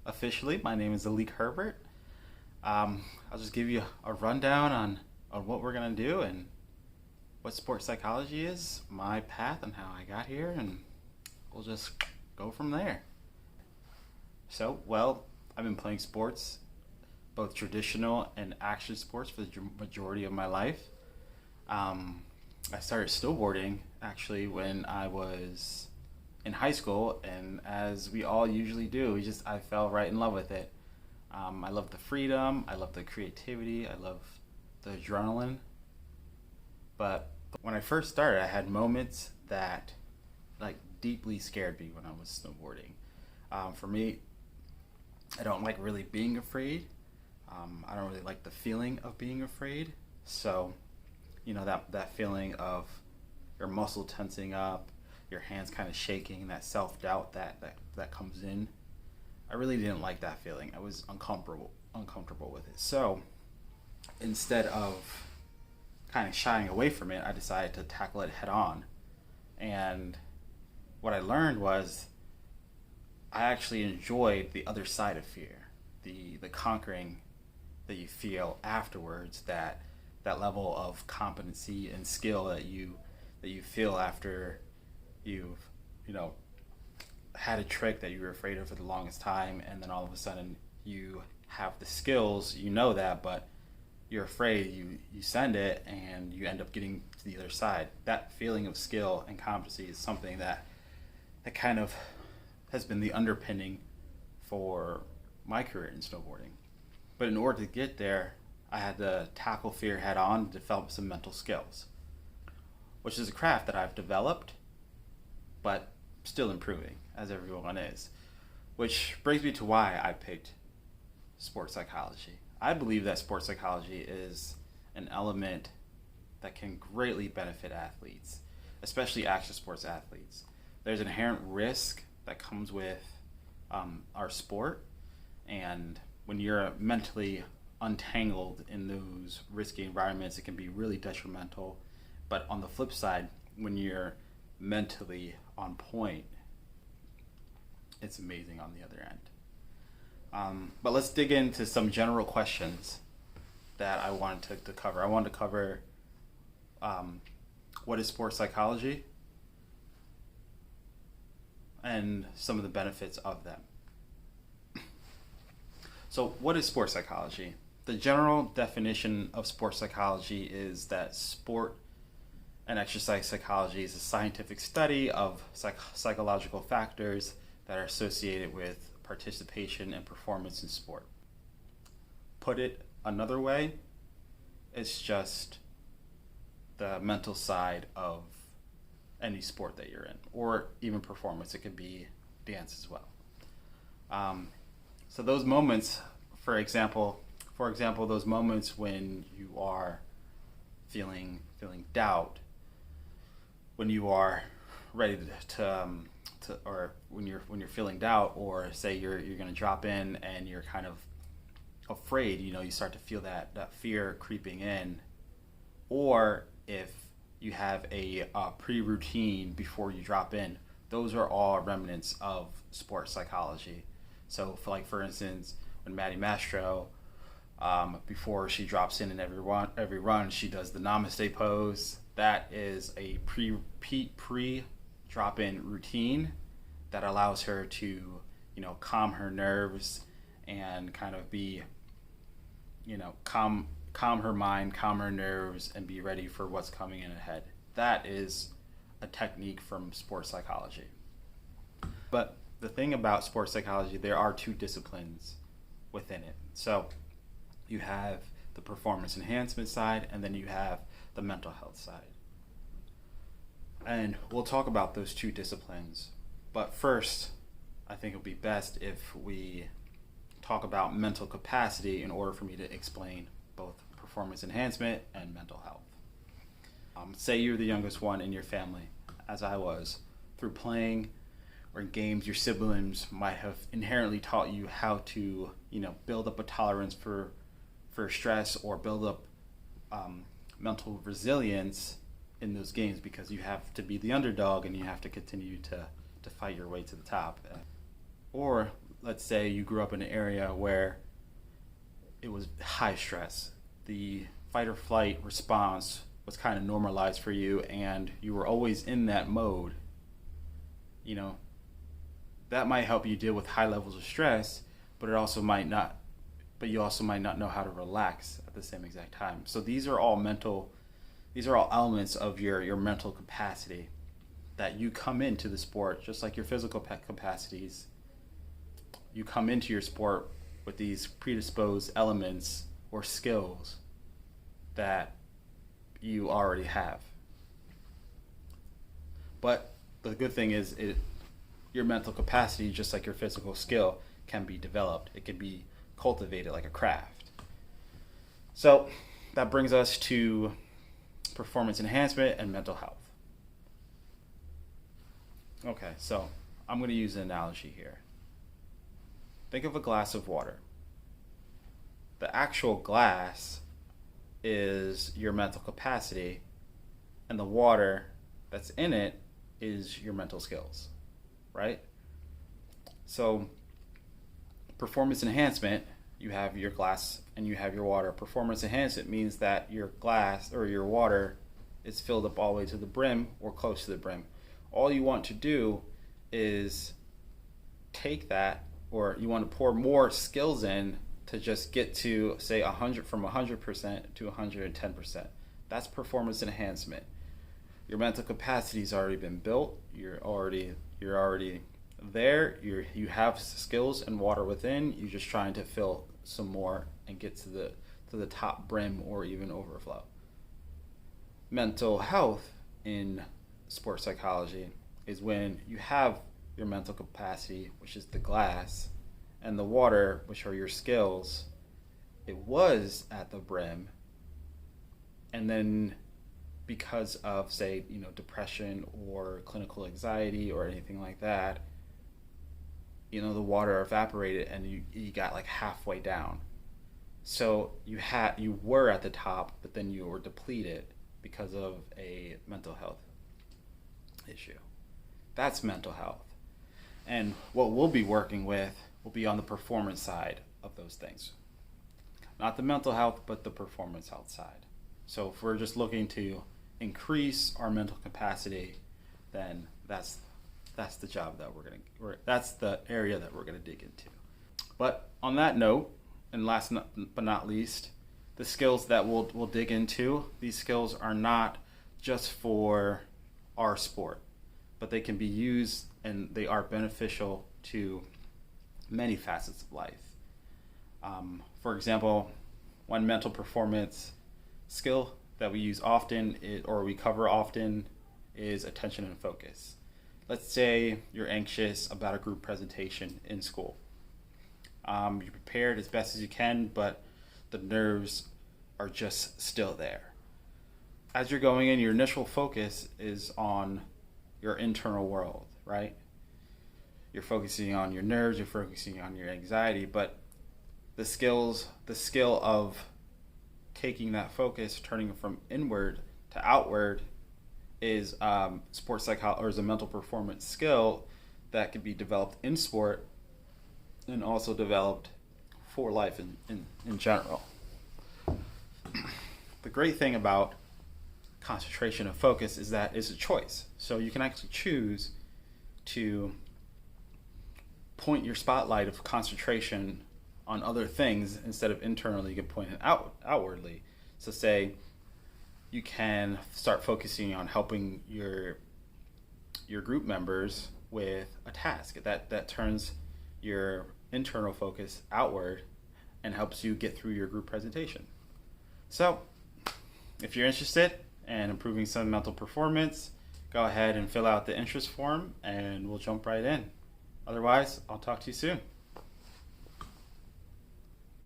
officially, my name is Alik Herbert. I'll just give you a rundown on what we're going to do and what sports psychology is, my path, and how I got here, and we'll just go from there. I've been playing sports, both traditional and action sports, for the majority of my life. I started snowboarding actually when I was in high school, and as we all usually do, I fell right in love with it. I love the freedom, I love the creativity, I love the adrenaline. But when I first started, I had moments that like deeply scared me when I was snowboarding. For me, I don't like really being afraid. I don't really like the feeling of being afraid. So, that feeling of your muscle tensing up, your hands kind of shaking, that self doubt that comes in. I really didn't like that feeling. I was uncomfortable with it. So instead of kind of shying away from it, I decided to tackle it head on. And what I learned was I actually enjoyed the other side of fear, the conquering that you feel afterwards, that level of competency and skill that you feel after you've had a trick that you were afraid of for the longest time, and then all of a sudden you have the skills, but you're afraid. You send it and you end up getting to the other side. That feeling of skill and competency is something that kind of has been the underpinning for my career in snowboarding. But in order to get there, I had to tackle fear head on and develop some mental skills, which is a craft that I've developed, but still improving, as everyone is. Which brings me to why I picked sports psychology. I believe that sports psychology is an element that can greatly benefit athletes, especially action sports athletes. There's inherent risk that comes with our sport, and when you're mentally untangled in those risky environments, it can be really detrimental. But on the flip side, when you're mentally on point, it's amazing on the other end. But let's dig into some general questions that I wanted to cover. I wanted to cover what is sports psychology and some of the benefits of them. So, what is sports psychology? The general definition of sports psychology is that sport and exercise psychology is a scientific study of psychological factors that are associated with participation and performance in sport. Put it another way, it's just the mental side of any sport that you're in, or even performance. It could be dance as well. So those moments, for example, those moments when you are feeling doubt, when you are ready or when you're feeling doubt, or say you're going to drop in and you're kind of afraid, you start to feel that fear creeping in, or if you have a pre-routine before you drop in, those are all remnants of sports psychology. So for instance, when Maddie Mastro, before she drops in every run, she does the Namaste pose. That is a pre drop in routine that allows her to, calm her nerves and kind of be, calm her mind, calm her nerves, and be ready for what's coming in ahead. That is a technique from sports psychology. But the thing about sports psychology, there are two disciplines within it. So you have the performance enhancement side, and then you have the mental health side. And we'll talk about those two disciplines. But first, I think it would be best if we talk about mental capacity in order for me to explain both performance enhancement and mental health. Say you're the youngest one in your family, as I was. Through playing or in games, your siblings might have inherently taught you how to, build up a tolerance for stress, or build up mental resilience in those games, because you have to be the underdog and you have to continue to fight your way to the top. Or let's say you grew up in an area where it was high stress. The fight or flight response was kind of normalized for you, and you were always in that mode. You know, that might help you deal with high levels of stress, but it also might not. But you also might not know how to relax at the same exact time. So these are all mental. These are all elements of your mental capacity that you come into the sport, just like your physical capacities. You come into your sport with these predisposed elements or skills that you already have. But the good thing is your mental capacity, just like your physical skill, can be developed. It can be cultivated like a craft. So that brings us to performance enhancement and mental health. Okay, so I'm going to use an analogy here. Think of a glass of water. The actual glass is your mental capacity, and the water that's in it is your mental skills, right? So performance enhancement, you have your glass and you have your water. Performance enhancement means that your glass or your water is filled up all the way to the brim or close to the brim. All you want to do is take that, or you want to pour more skills in to just get to, say, 100 from 100% to 110%. That's performance enhancement. Your mental capacity's already been built. You're already there. You have skills and water within. You're just trying to fill some more and get to the top brim or even overflow. Mental health in sports psychology is when you have your mental capacity, which is the glass, and the water, which are your skills. It was at the brim, and then because of, say, depression or clinical anxiety or anything like that, the water evaporated and you got like halfway down. So you were at the top, but then you were depleted because of a mental health issue. That's mental health. And what we'll be working with will be on the performance side of those things. Not the mental health, but the performance health side. So if we're just looking to increase our mental capacity, then that's the job that that's the area that we're gonna dig into. But on that note, and last but not least, the skills that we'll dig into, these skills are not just for our sport, but they can be used and they are beneficial to many facets of life. For example, one mental performance skill that we use often or we cover often is attention and focus. Let's say you're anxious about a group presentation in school. You're prepared as best as you can, but the nerves are just still there. As you're going in, your initial focus is on your internal world, right? You're focusing on your nerves, you're focusing on your anxiety, but the skill of taking that focus, turning it from inward to outward, is sports psychology, or is a mental performance skill that can be developed in sport and also developed for life in general. The great thing about concentration and focus is that it's a choice. So you can actually choose to point your spotlight of concentration on other things instead of internally. You can point it outwardly. So say you can start focusing on helping your group members with a task that turns your internal focus outward and helps you get through your group presentation. So if you're interested in improving some mental performance, go ahead and fill out the interest form and we'll jump right in. Otherwise, I'll talk to you soon.